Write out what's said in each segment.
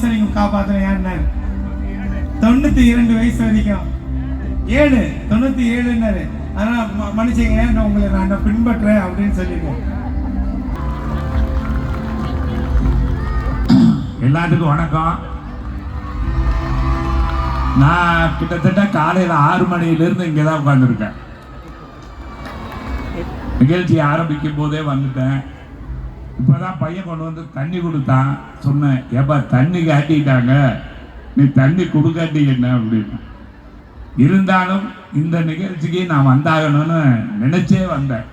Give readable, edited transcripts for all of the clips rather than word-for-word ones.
நீங்க காப்பாத்துறேன் 92 வயசு வரைக்கும் 97 அதனால மன்னிச்சுங்க, நான் உங்களை நான் பின்பற்றேன் அப்படின்னு சொல்லிடுவோம். எல்லாத்துக்கும் வணக்கம். நான் கிட்டத்தட்ட காலையில் 6 மணியிலிருந்து இங்கே தான் உட்காந்துருக்கேன். நிகழ்ச்சி ஆரம்பிக்கும் போதே வந்துட்டேன். இப்போதான் பையன் கொண்டு வந்து தண்ணி கொடுத்தான். சொன்னேன், ஏப்பா தண்ணி காட்டிட்டாங்க, நீ தண்ணி கொடுக்காட்டி என்ன அப்படின்னு. இருந்தாலும் இந்த நிகழ்ச்சிக்கு நான் வந்தாகணும்னு நினைச்சே வந்தேன்.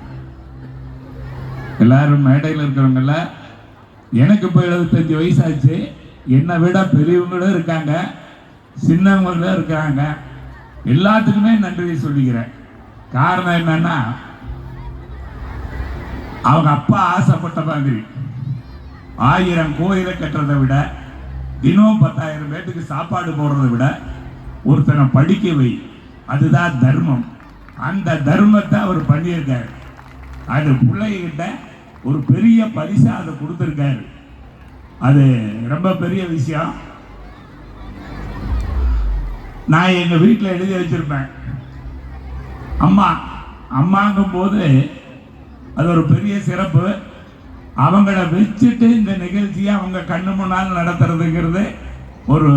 எல்லாரும் மேடையில் இருக்கிறவங்கள எனக்கு இப்போ 75 வயசாச்சு. என்னை விட பெரியவங்களும் இருக்காங்க, சின்னவங்களும் இருக்கிறாங்க. எல்லாத்துக்குமே நன்றி சொல்லிக்கிறேன். காரணம் என்னன்னா, அவங்க அப்பா ஆசைப்பட்ட மாதிரி 1000 கோயிலை கட்டுறதை விட, தினம் 10,000 பேருக்கு சாப்பாடு போடுறதை விட, ஒருத்தனை படிக்க வை, அதுதான் தர்மம். அந்த தர்மத்தை அவர் பண்ணியிருக்காரு. அது பிள்ளைகிட்ட ஒரு பெரிய பரிசா அதை கொடுத்துருக்காரு. அது ரொம்ப பெரிய விஷயம். நான் எங்க வீட்டில் எழுதி வச்சிருப்பேன், அம்மாங்கும் போது அது ஒரு பெரிய சிறப்பு. அவங்கள வச்சுட்டு இந்த நிகழ்ச்சியை அவங்க கண்ணு முன்னால் நடத்துறதுங்கிறது ஒரு